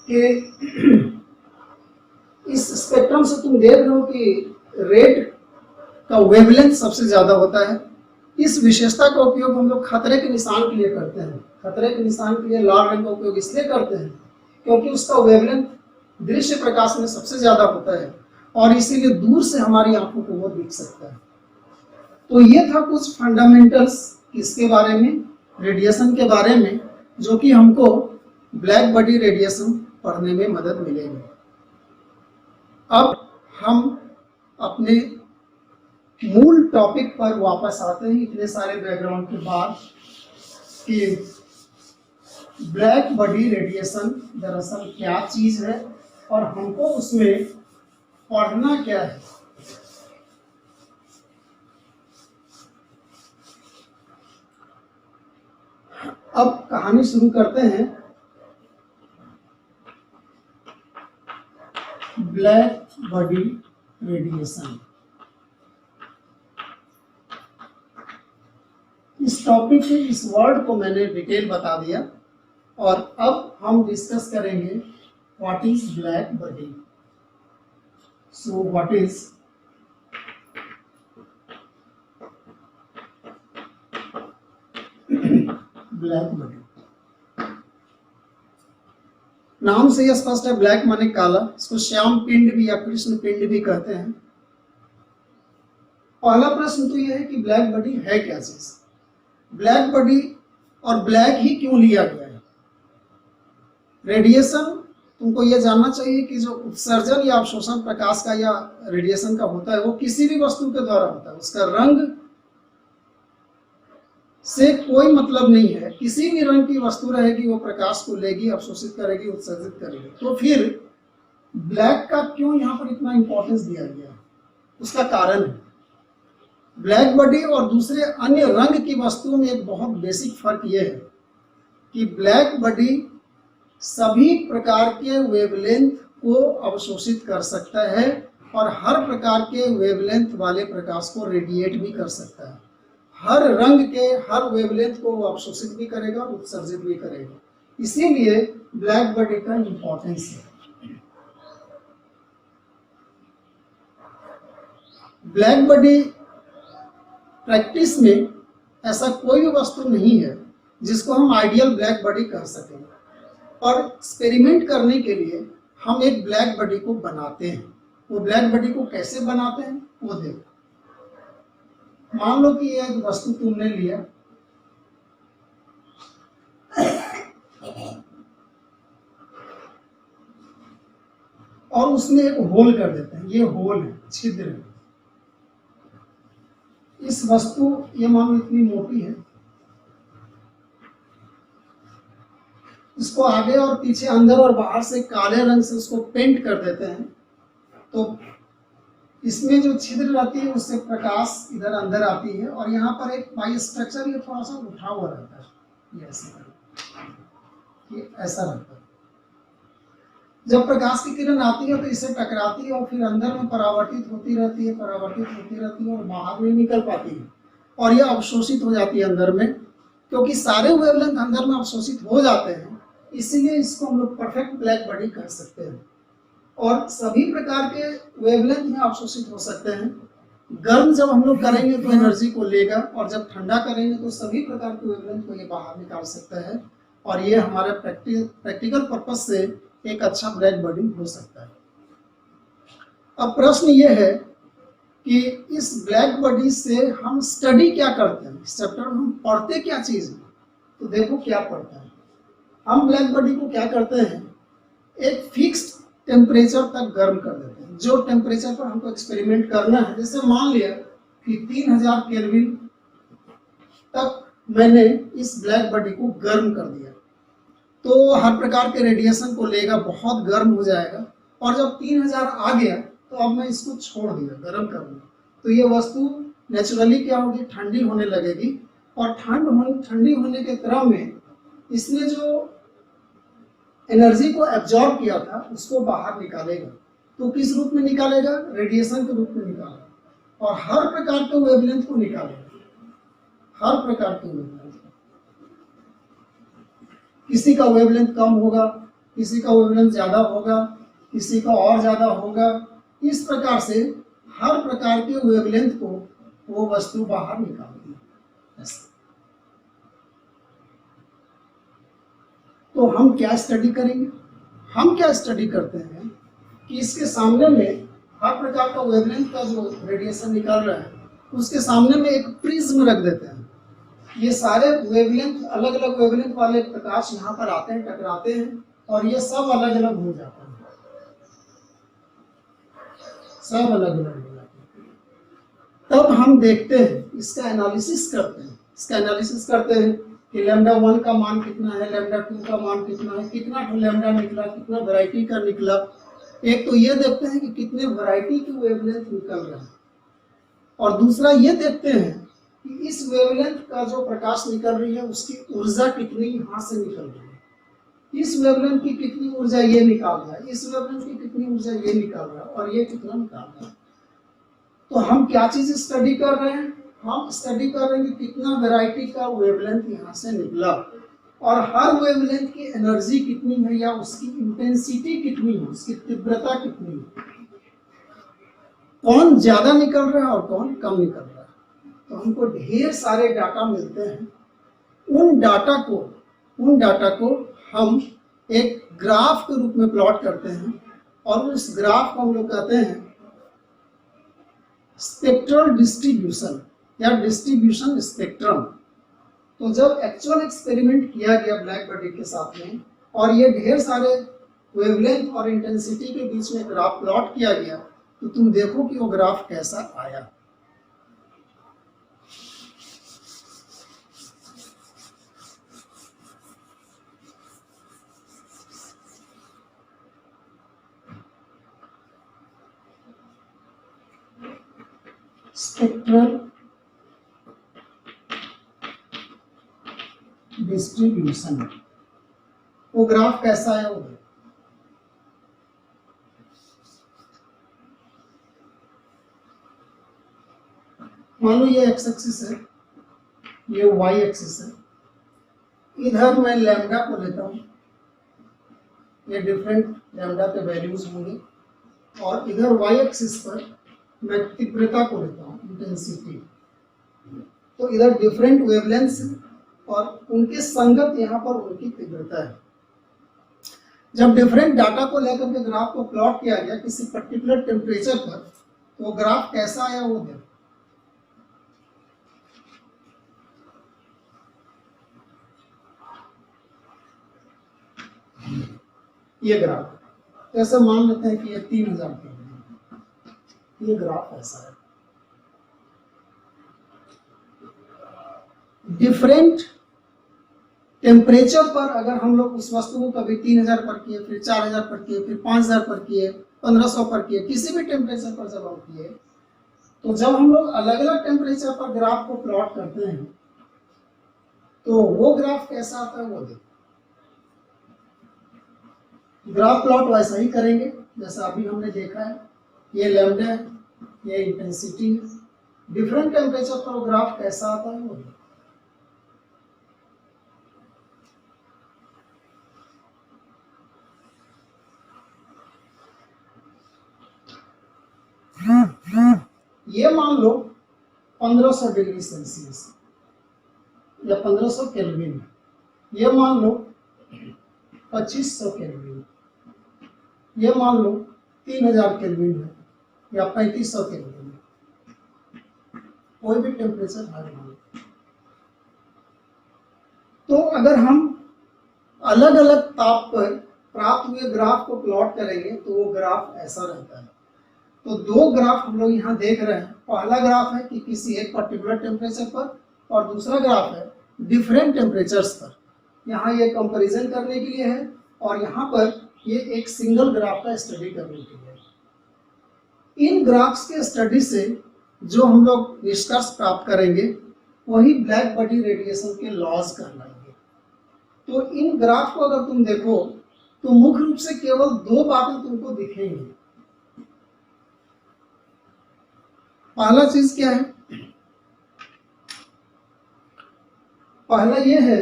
कि इस स्पेक्ट्रम से तुम देख रहे हो कि रेड का वेवलेंथ सबसे ज्यादा होता है। इस विशेषता का उपयोग हम लोग खतरे के निशान के लिए करते हैं। खतरे के निशान के लिए लाल रंग का उपयोग इसलिए करते हैं क्योंकि उसका वेवलेंथ दृश्य प्रकाश में सबसे ज्यादा होता है, और इसीलिए दूर से हमारी आंखों को वो दिख सकता है। तो ये था कुछ फंडामेंटल्स इसके बारे में, रेडिएशन के बारे में, जो कि हमको ब्लैक बॉडी रेडिएशन पढ़ने में मदद मिलेगी। अब हम अपने मूल टॉपिक पर वापस आते हैं इतने सारे बैकग्राउंड के बाद कि ब्लैक बॉडी रेडिएशन दरअसल क्या चीज है और हमको उसमें पढ़ना क्या है। अब कहानी शुरू करते हैं। Black body radiation. इस टॉपिक के इस वर्ड को मैंने डिटेल बता दिया और अब हम डिस्कस करेंगे what is black body. So what is black body. नाम से यह स्पष्ट है, ब्लैक माने काला, इसको श्याम पिंड भी या कृष्ण पिंड भी कहते हैं। पहला प्रश्न तो यह है कि ब्लैक बॉडी है क्या चीज। ब्लैक बॉडी और ब्लैक ही क्यों लिया गया है। रेडिएशन, तुमको यह जानना चाहिए कि जो उत्सर्जन या अवशोषण प्रकाश का या रेडिएशन का होता है वो किसी भी वस्तु के द्वारा होता है, उसका रंग से कोई मतलब नहीं है। किसी भी रंग की वस्तु रहेगी वो प्रकाश को लेगी, अवशोषित करेगी, उत्सर्जित करेगी। तो फिर ब्लैक का क्यों यहाँ पर इतना इंपॉर्टेंस दिया गया, उसका कारण है ब्लैक बॉडी और दूसरे अन्य रंग की वस्तुओं में एक बहुत बेसिक फर्क यह है कि ब्लैक बॉडी सभी प्रकार के वेवलेंथ को अवशोषित कर सकता है और हर प्रकार के वेवलेंथ वाले प्रकाश को रेडिएट भी कर सकता है। हर रंग के हर वेवलेंथ को वो अवशोषित भी करेगा और उत्सर्जित भी करेगा। इसीलिए ब्लैक बॉडी का इंपॉर्टेंस है। ब्लैक बॉडी प्रैक्टिस में ऐसा कोई भी वस्तु नहीं है जिसको हम आइडियल ब्लैक बॉडी कह सकें, और एक्सपेरिमेंट करने के लिए हम एक ब्लैक बॉडी को बनाते हैं। वो ब्लैक बॉडी को कैसे बनाते हैं वो देखो। मान लो कि एक वस्तु तुमने लिया और उसमें एक होल कर देते हैं। ये होल है, छिद्र है। इस वस्तु, ये मान लो इतनी मोटी है, इसको आगे और पीछे, अंदर और बाहर से काले रंग से उसको पेंट कर देते हैं। तो इसमें जो छिद्र रहती है उससे प्रकाश इधर अंदर आती है और यहाँ पर एक पाई स्ट्रक्चर ये थोड़ा सा उठा हुआ रहता है, ये ऐसा रहता है। जब प्रकाश की किरण आती है तो इससे टकराती है और फिर अंदर में परावर्तित होती रहती है और बाहर नहीं निकल पाती है और ये अवशोषित हो जाती है अंदर में। क्योंकि सारे वेवलेंथ अंदर में अवशोषित हो जाते हैं, इसीलिए इसको हम लोग परफेक्ट ब्लैक बॉडी कह सकते हैं। और सभी प्रकार के वेवलेंथ यहाँ अवशोषित हो सकते हैं। गर्म जब हम लोग करेंगे तो एनर्जी को लेगा और जब ठंडा करेंगे तो सभी प्रकार के वेवलेंथ को ये बाहर निकाल सकता है और ये हमारे प्रैक्टिकल पर्पज से एक अच्छा ब्लैक बॉडी हो सकता है। अब प्रश्न ये है कि इस ब्लैक बॉडी से हम स्टडी क्या करते हैं, इस चैप्टर में हम पढ़ते क्या चीज है। तो देखो क्या पढ़ता है। हम ब्लैक बॉडी को क्या करते हैं, एक फिक्स्ड टेम्परेचर तक गर्म कर देते हैं। जो टेम्परेचर पर हमको एक्सपेरिमेंट करना है, जैसे मान लिया कि 3000 केल्विन तक मैंने इस ब्लैक बॉडी को गर्म कर दिया, तो हर प्रकार के रेडिएशन को लेगा, बहुत गर्म हो जाएगा। और जब 3000 आ गया तो अब मैं इसको छोड़ दिया, गर्म कर दिया, तो ये वस्तु नेचुरली क्या होगी, ठंडी होने लगेगी। और ठंडी होने के क्रम में इसने जो एनर्जी को एब्जॉर्ब किया था उसको बाहर निकालेगा। तो किस रूप में निकालेगा, रेडिएशन के रूप में निकालेगा और हर प्रकार के वेवलेंथ को निकालेगा, हर प्रकार के वेवलेंथ। किसी का वेवलेंथ कम होगा, किसी का वेवलेंथ ज्यादा होगा, किसी का और ज्यादा होगा। इस प्रकार से हर प्रकार के वेवलेंथ को वो वस्तु बाहर निकालती है। तो हम क्या स्टडी करेंगे, हम क्या स्टडी करते हैं कि इसके सामने में हर प्रकार का वेवलेंथ का जो रेडिएशन निकल रहा है उसके सामने में एक प्रिज्म रख देते हैं। ये सारे वेवलेंथ, अलग अलग वेवलेंथ वाले प्रकाश यहाँ पर आते हैं, टकराते हैं और ये सब अलग अलग हो जाते हैं, सब अलग अलग हो जाते हैं। तब हम देखते हैं, इसका एनालिसिस करते हैं कि लैम्डा 1 का मान कितना है, लैम्डा 2 का मान कितना है, कितना लैम्डा निकला, कितना वैरायटी का निकला। एक तो ये देखते हैं कि कितने वैरायटी की वेवलेंथ निकल रहा है और दूसरा ये देखते हैं कि इस वेवलेंथ का जो प्रकाश निकल रही है उसकी ऊर्जा कितनी यहाँ से निकल रही है। इस वेवलेंथ की कितनी ऊर्जा ये निकाल रहा है, इस वेवलेंथ की कितनी ऊर्जा ये निकाल रहा है, और ये कितना निकाल रहा है। तो हम क्या चीज स्टडी कर रहे हैं, हम स्टडी कर रहे हैं कि कितना वैरायटी का वेवलेंथ यहाँ से निकला, और हर वेवलेंथ की एनर्जी कितनी है या उसकी इंटेंसिटी कितनी है, उसकी तीव्रता कितनी है, कौन ज्यादा निकल रहा है और कौन कम निकल रहा है। तो हमको ढेर सारे डाटा मिलते हैं। उन डाटा को हम एक ग्राफ के रूप में प्लॉट करते हैं, और उस ग्राफ को हम लोग कहते हैं स्पेक्ट्रल डिस्ट्रीब्यूशन या डिस्ट्रीब्यूशन स्पेक्ट्रम। तो जब एक्चुअल एक्सपेरिमेंट किया गया ब्लैक बॉडी के साथ में, और ये ढेर सारे वेवलेंथ और इंटेंसिटी के बीच में ग्राफ प्लॉट किया गया, तो तुम देखो कि वो ग्राफ कैसा आया। स्पेक्ट्रल डिस्ट्रीब्यूशन, वो ग्राफ कैसा है वो। मान लो ये एक्स एक्सिस है, ये वाई एक्सिस है, इधर मैं लैम्डा को लेता हूं, ये डिफरेंट लैम्डा के वैल्यूज होंगे, और इधर वाई एक्सिस पर मैं तीव्रता को लेता हूं, इंटेंसिटी। तो इधर डिफरेंट वेवलेंथ्स और उनके संगत यहाँ पर उनकी तीव्रता है। जब डिफरेंट डाटा को लेकर के ग्राफ को प्लॉट किया गया किसी पर्टिकुलर टेम्परेचर पर, तो ग्राफ कैसा आया वो देखो। ये ग्राफ ऐसा मान लेते हैं कि ये 3000 के, ये ग्राफ ऐसा है। डिफरेंट टेम्परेचर पर अगर हम लोग उस वस्तु को कभी 3000 पर किए, फिर 4000 पर किए, फिर 5000 पर किए, 1500 पर किए, किसी भी टेम्परेचर पर जब हम किए, तो जब हम लोग अलग अलग टेम्परेचर पर ग्राफ को प्लॉट करते हैं, तो वो ग्राफ कैसा आता है वो देखो। ग्राफ प्लॉट वैसा ही करेंगे जैसा अभी हमने देखा है। ये लैम्डा है, ये इंटेंसिटी है। डिफरेंट टेम्परेचर पर ग्राफ कैसा आता है वो। ये मान लो 1500 डिग्री सेल्सियस या 1500 केल्विन, ये मान लो 2500 केल्विन, ये मान लो 3000 केल्विन है या 3500 केल्विन है, कोई भी टेम्परेचर है मान लो। तो अगर हम अलग अलग ताप पर प्राप्त हुए ग्राफ को प्लॉट करेंगे तो वो ग्राफ ऐसा रहता है। तो दो ग्राफ हम लोग यहाँ देख रहे हैं। पहला ग्राफ है कि किसी एक पर्टिकुलर टेम्परेचर पर, और दूसरा ग्राफ है डिफरेंट टेम्परेचर्स पर। यहाँ ये कंपैरिजन करने के लिए है, और यहाँ पर ये एक सिंगल ग्राफ का स्टडी करने के लिए है। इन ग्राफ्स के स्टडी से जो हम लोग निष्कर्ष प्राप्त करेंगे वही ब्लैक बॉडी रेडिएशन के लॉज कहलाएंगे। तो इन ग्राफ को अगर तुम देखो तो मुख्य रूप से केवल दो बातें तुमको दिखेंगी। पहला चीज क्या है, पहला यह है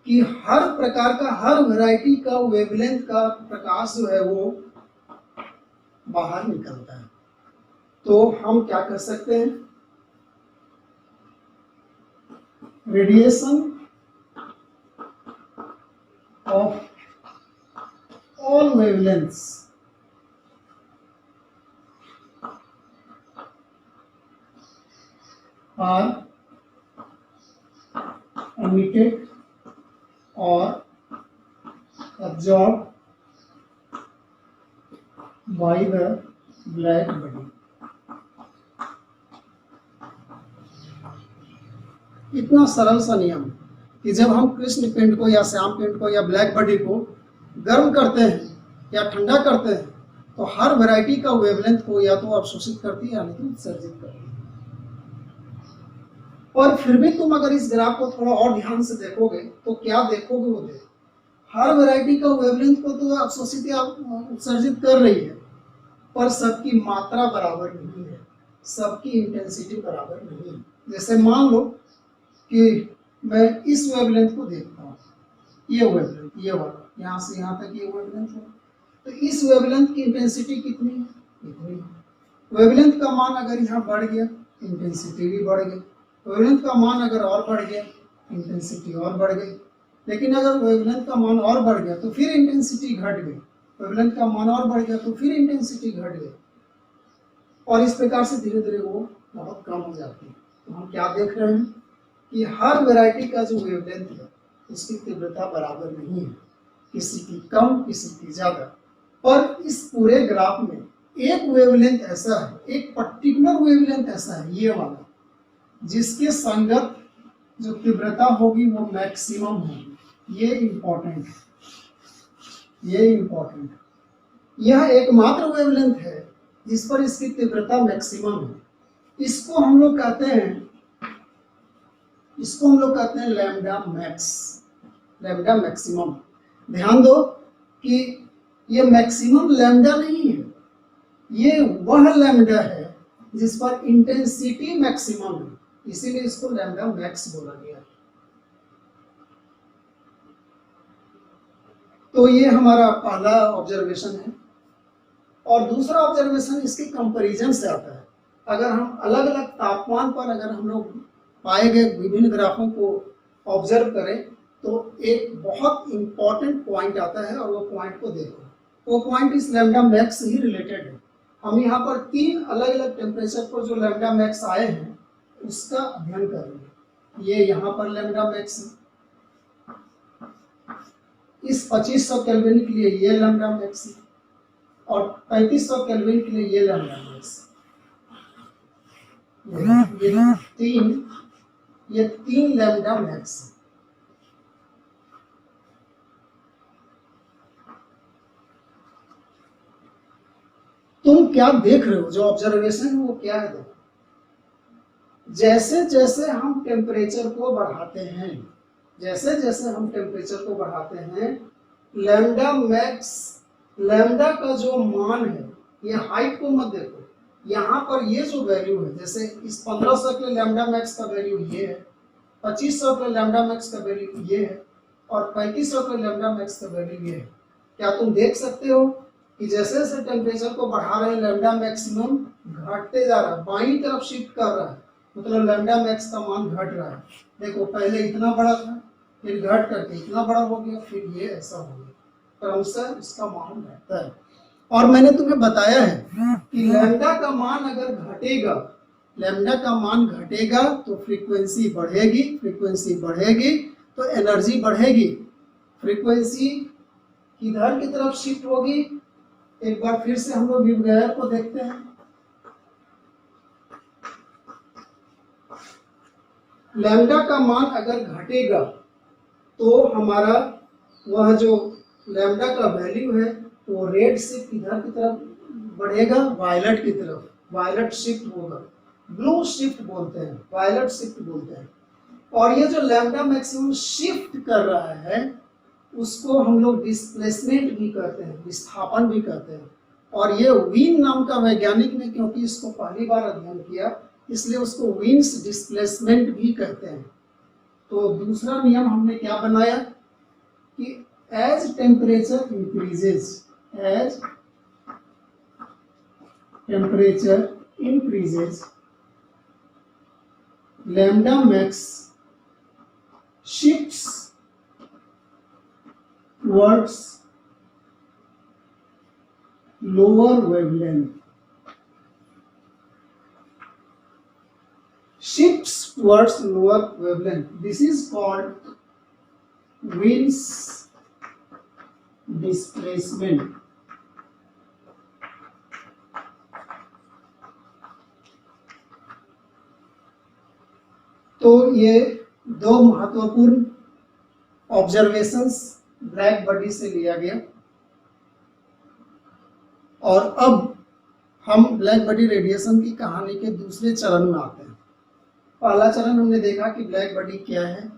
कि हर प्रकार का, हर वैरायटी का वेवलेंथ का प्रकाश जो है वो बाहर निकलता है। तो हम क्या कर सकते हैं, radiation of all wavelengths are emitted or absorbed by the black body। इतना सरल सा नियम कि जब हम कृष्ण पिंड को या श्याम पिंड को या ब्लैक बॉडी को गर्म करते हैं या ठंडा करते हैं तो हर वैरायटी का वेवलेंथ को या तो अवशोषित करती है या नहीं उत्सर्जित करती है। और फिर भी तुम अगर इस ग्राफ को थोड़ा और ध्यान से देखोगे तो क्या देखोगे वो देखो, हर वैरायटी का वेवलेंथ को तो अवशोषित या उत्सर्जित कर रही है, पर सबकी मात्रा बराबर नहीं है, सबकी इंटेंसिटी बराबर नहीं है। जैसे मान लो कि मैं इस वेवलेंथ को देखता हूँ, ये वेवलेंथ, ये वाला, यहाँ से यहाँ तक ये वेवलेंथ है, तो इस वेवलेंथ की इंटेंसिटी कितनी है? इतनी है। वेवलेंथ का मान अगर यहाँ बढ़ गया, इंटेंसिटी भी बढ़ गई। वेवलेंथ का मान अगर और बढ़ गया, इंटेंसिटी और बढ़ गई। लेकिन अगर वेवलेंथ का मान और बढ़ गया तो फिर इंटेंसिटी घट गई, वेवलेंथ का मान और बढ़ गया तो फिर इंटेंसिटी घट गई, और इस प्रकार से धीरे धीरे वो बहुत कम हो जाती है। तो हम क्या देख रहे हैं कि हर वैरायटी का जो वेवलेंथ है उसकी तीव्रता बराबर नहीं है, किसी की कम, किसी की ज्यादा। पर इस पूरे ग्राफ में एक वेवलेंथ ऐसा है, एक पर्टिकुलर वेवलेंथ ऐसा है, ये वाला, जिसके संगत जो तीव्रता होगी वो मैक्सिमम होगी। ये इंपॉर्टेंट है, ये इंपॉर्टेंट है। यह एकमात्र वेवलेंथ है जिस पर इसकी तीव्रता मैक्सिमम है। इसको हम लोग कहते हैं, लैम्डा मैक्स, लैम्डा मैक्सिमम। ध्यान दो कि ये मैक्सिमम लैम्डा नहीं है, ये वह लैम्डा है जिस पर इंटेंसिटी मैक्सिमम है, इसीलिए इसको लैम्डा मैक्स बोला गया। तो ये हमारा पहला ऑब्जर्वेशन है। और दूसरा ऑब्जर्वेशन इसके कंपैरिजन से आता है। अगर हम अलग अलग तापमान पर अगर हम लोग पाए गए विभिन्न ग्राफों को ऑब्जर्व करें तो एक बहुत इंपॉर्टेंट पॉइंट आता है, और वो पॉइंट को देखो। वो पॉइंट इस लैम्डा मैक्स से ही रिलेटेड है। हम यहाँ पर 3 अलग अलग टेम्परेचर पर जो लैम्डा मैक्स आए हैं उसका अध्ययन करेंगे। ये यहाँ पर लैम्डा मैक्स है, इस 2500 केल्विन के लिए ये लैम्डा मैक्स है, और 3500 केल्विन के लिए ये लैम्डा मैक्स। ये तीन लैम्डा मैक्स है। तुम क्या देख रहे हो? जो ऑब्जर्वेशन है वो क्या है? देखो, जैसे जैसे हम टेम्परेचर को बढ़ाते हैं, जैसे जैसे हम टेम्परेचर को बढ़ाते हैं, लैम्डा मैक्स, लैम्डा का जो मान है, ये हाइट को मत देखो, यहाँ पर ये जो वैल्यू है, जैसे इस 1500 के लैम्डा मैक्स का वैल्यू ये है, 2500 के लैम्डा मैक्स का वैल्यू ये है, और 3500 के लैम्डा मैक्स का वैल्यू ये है। क्या तुम देख सकते हो कि जैसे जैसे टेम्परेचर को बढ़ा रहे हैं लैम्डा मैक्सिमम घटते जा रहा है, बाईं तरफ शिफ्ट कर रहा है, मतलब लैम्डा मैक्स का मान घट रहा है। देखो पहले इतना बड़ा था, फिर घट करके इतना बड़ा हो गया, फिर ये ऐसा हो गया, क्रमशः इसका मान घटता है। और मैंने तुम्हें बताया है कि लैम्डा का मान अगर घटेगा, लैम्डा का मान घटेगा तो फ्रीक्वेंसी बढ़ेगी, फ्रीक्वेंसी बढ़ेगी तो एनर्जी बढ़ेगी। फ्रीक्वेंसी किधर की तरफ शिफ्ट होगी? एक बार फिर से हम लोग विवरण को देखते हैं। लैम्डा का मान अगर घटेगा तो हमारा वह जो लैम्डा का वैल्यू है वो रेड शिफ्ट किधर की तरफ बढ़ेगा? वायलेट की तरफ, वायलेट शिफ्ट होगा। ब्लू शिफ्ट बोलते हैं, वायलेट शिफ्ट बोलते हैं। और ये जो लैम्डा मैक्सिमम शिफ्ट कर रहा है उसको हम लोग डिस्प्लेसमेंट भी कहते हैं, विस्थापन भी कहते हैं। और ये वीन नाम का वैज्ञानिक ने, क्योंकि इसको पहली बार अध्ययन किया, इसलिए उसको वीन्स डिस्प्लेसमेंट भी कहते हैं। तो दूसरा नियम हमने क्या बनाया कि as temperature increases, as temperature increases lambda max shifts towards lower wavelength, shifts towards lower wavelength. This is called Wien's displacement. तो ये दो महत्वपूर्ण ऑब्जर्वेशंस ब्लैक बॉडी से लिया गया। और अब हम ब्लैक बॉडी रेडिएशन की कहानी के दूसरे चरण में आते हैं। पहला चरण हमने देखा कि ब्लैक बॉडी क्या है,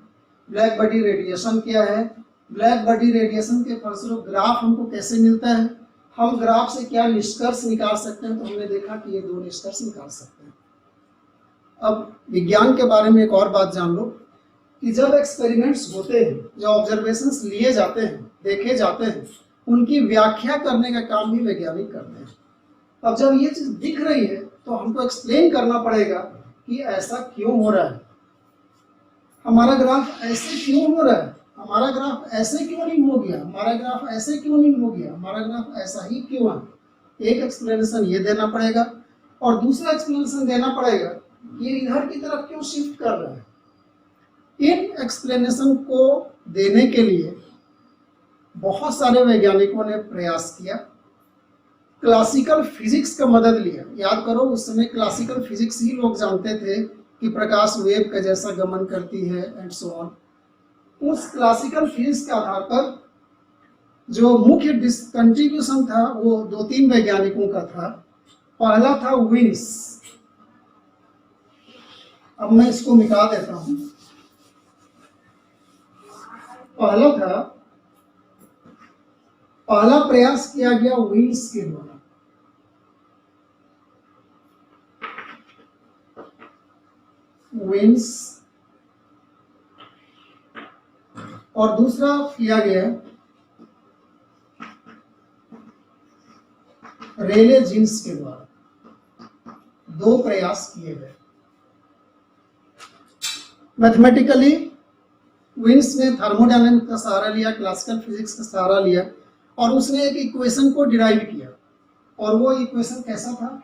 ब्लैक बॉडी रेडिएशन क्या है, ब्लैक बॉडी रेडिएशन के फलस्वरूप ग्राफ हमको कैसे मिलता है, हम ग्राफ से क्या निष्कर्ष निकाल सकते हैं, तो हमने देखा कि ये दो निष्कर्ष निकाल सकते हैं। अब विज्ञान के बारे में एक और बात जान लो कि जब एक्सपेरिमेंट्स होते हैं, जो ऑब्जर्वेशंस लिए जाते हैं, देखे जाते हैं, उनकी व्याख्या करने का काम भी वैज्ञानिक करते हैं। अब जब ये चीज दिख रही है तो हमको एक्सप्लेन करना पड़ेगा कि ऐसा क्यों हो रहा है, हमारा ग्राफ ऐसे क्यों हो रहा है, हमारा ग्राफ ऐसे क्यों नहीं हो गया, हमारा ग्राफ ऐसे क्यों नहीं हो गया, हमारा ग्राफ ऐसा ही क्यों है। एक एक्सप्लेनेशन ये देना पड़ेगा और दूसरा एक्सप्लेनेशन देना पड़ेगा कि ये इधर की तरफ क्यों शिफ्ट कर रहा है। इन एक्सप्लेनेशन को देने के लिए बहुत सारे वैज्ञानिकों ने प्रयास किया, क्लासिकल फिजिक्स का मदद लिया। याद करो उस समय क्लासिकल फिजिक्स ही लोग जानते थे कि प्रकाश वेव का जैसा गमन करती है एंड सो ऑन। उस क्लासिकल फिजिक्स के आधार पर जो मुख्य कंट्रीब्यूशन था वो 2-3 वैज्ञानिकों का था। पहला था विन्स, अब मैं इसको मिटा देता हूं। पहला प्रयास किया गया विन्स के द्वारा। विन्स, और दूसरा किया गया रेले जीन्स के द्वारा। दो प्रयास किए गए। मैथमेटिकली विन्स ने थर्मोडायनामिक्स का सहारा लिया, क्लासिकल फिजिक्स का सहारा लिया और उसने एक इक्वेशन को डिराइव किया। और वो इक्वेशन कैसा था,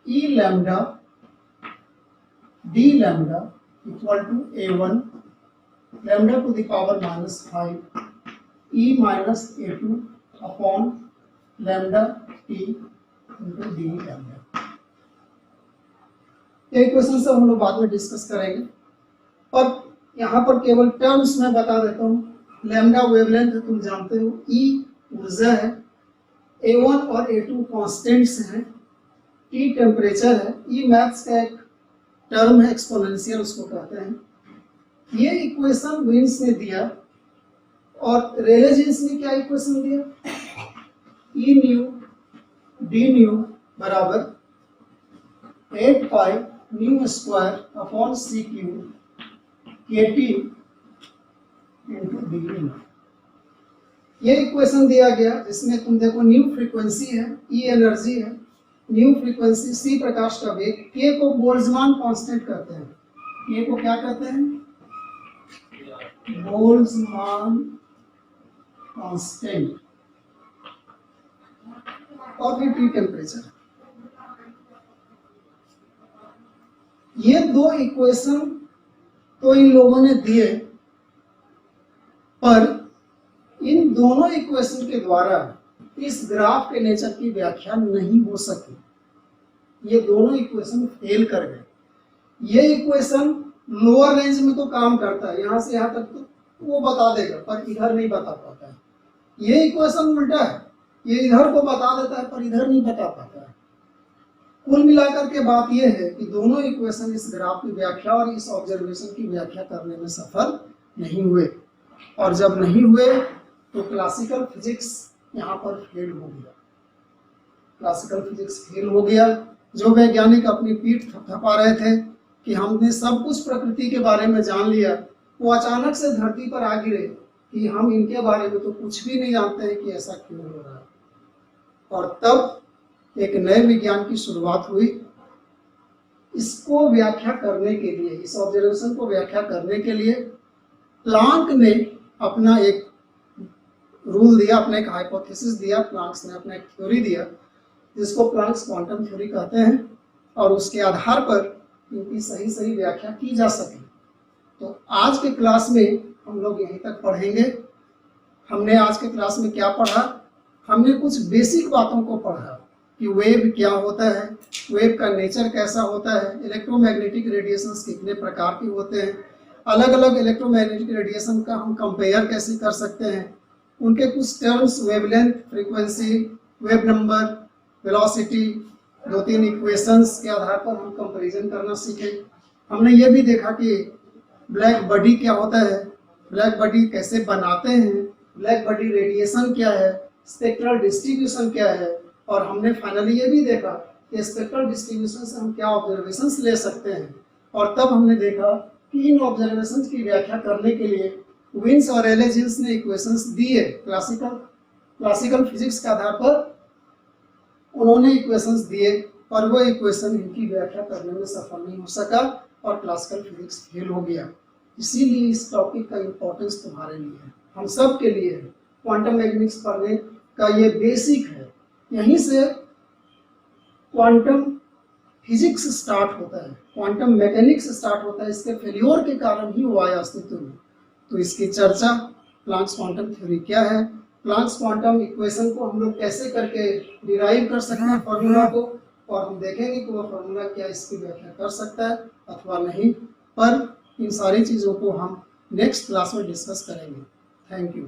E lambda d lambda equal to A1 lambda to the power -5 E minus A2 upon lambda T into d lambda. ये इक्वेशन सब हम लोग बाद में डिस्कस करेंगे, पर यहाँ पर केवल टर्म्स में बता देता हूँ। लैम्डा वेवलेंथ तुम जानते हो, E ऊर्जा है, A1 और A2 कॉन्स्टेंट्स हैं, T टेम्परेचर है, E मैथ्स का एक टर्म है, एक्सपोनेंशियल उसको कहते हैं। ये इक्वेशन विन्स ने दिया और रेले जीन्स ने क्या इक्वेशन दिया, E न्यू डी न्यू बराबर 8 pi nu square upon C cube KT into D nu. ये इक्वेशन दिया गया जिसमें तुम देखो न्यू फ्रीक्वेंसी है, E एनर्जी है, न्यू फ्रीक्वेंसी C प्रकाश का वेग, K को बोल्ट्जमान कांस्टेंट कहते हैं। K को क्या कहते हैं, बोल्ट्जमान कांस्टेंट, और फिर T टेम्परेचर। ये दो इक्वेशन तो इन लोगों ने दिए, पर इन दोनों इक्वेशन के द्वारा इस ग्राफ के नेचर की व्याख्या नहीं हो सकी। ये दोनों इक्वेशन फेल कर गए। ये इक्वेशन लोअर रेंज में तो काम करता है, यहां से यहां तक तो वो बता देगा, पर इधर नहीं बता पाता है। ये इक्वेशन उल्टा है, ये इधर को बता देता है पर इधर नहीं बता पाता है। कुल मिलाकर के बात यह है कि दोनों इक्वेशन इस ग्राफ की व्याख्या और इस ऑब्जर्वेशन की व्याख्या करने में सफल नहीं हुए, और जब नहीं हुए तो क्लासिकल फिजिक्स यहाँ पर फेल हो गया। क्लासिकल फिजिक्स फेल हो गया। जो वैज्ञानिक अपनी पीठ थपथपा रहे थे कि हमने सब कुछ प्रकृति के बारे में जान लिया, वो अचानक से धरती पर आ गिरे कि हम इनके बारे में तो कुछ भी नहीं जानते हैं कि ऐसा क्यों हो रहा है। और तब एक नए विज्ञान की शुरुआत हुई। इसको व्याख्या करने के लिए, इस ऑब्जर्वेशन को व्याख्या करने के लिए प्लांक ने अपना एक रूल दिया, अपना एक हाइपोथेसिस दिया, प्लांक्स ने अपना एक थ्योरी दिया जिसको प्लांक्स क्वांटम थ्योरी कहते हैं, और उसके आधार पर इनकी सही सही व्याख्या की जा सके। तो आज के क्लास में हम लोग यहीं तक पढ़ेंगे। हमने आज के क्लास में क्या पढ़ा, हमने कुछ बेसिक बातों को पढ़ा कि वेव क्या होता है, वेव का नेचर कैसा होता है, इलेक्ट्रोमैग्नेटिक रेडिएशंस कितने प्रकार के होते हैं, अलग अलग इलेक्ट्रोमैग्नेटिक रेडिएशन का हम कंपेयर कैसे कर सकते हैं, उनके कुछ terms wavelength, frequency, wave number, velocity, 2-3 equations के आधार पर हम कंपैरिजन करना सीखे। हमने ये भी देखा कि ब्लैक बॉडी क्या होता है, ब्लैक बॉडी कैसे बनाते हैं, ब्लैक बॉडी रेडिएशन क्या है, स्पेक्ट्रल डिस्ट्रीब्यूशन क्या है, और हमने फाइनली ये भी देखा कि स्पेक्ट्रल डिस्ट्रीब्यूशन से हम क्या ऑब्जर्वेशंस ले सकते हैं। और तब हमने देखा कि इन ऑब्जर्वेशंस की व्याख्या करने के लिए विन्स और एले जीन्स ने इक्वेशंस दिए, क्लासिकल फिजिक्स के आधार पर उन्होंने इक्वेशंस दिए, और वो इक्वेशन इनकी व्याख्या करने में सफल नहीं हो सका और क्लासिकल फिजिक्स फेल हो गया। इसीलिए इस टॉपिक का इम्पोर्टेंस तुम्हारे लिए है, हम सब के लिए है। क्वांटम मैकेनिक्स पढ़ने का ये बेसिक है, यहीं से क्वांटम फिजिक्स स्टार्ट होता है, क्वांटम मैकेनिक्स स्टार्ट होता है। इसके फेल्योर के कारण ही वो आया अस्तित्व में। तो इसकी चर्चा, प्लैंक्स क्वांटम थ्योरी क्या है, प्लैंक्स क्वांटम इक्वेशन को हम लोग कैसे करके डिराइव कर सकते हैं फॉर्मूला को, और हम देखेंगे कि वो फॉर्मूला क्या इसकी व्याख्या कर सकता है अथवा नहीं। पर इन सारी चीज़ों को हम नेक्स्ट क्लास में डिस्कस करेंगे। Thank you.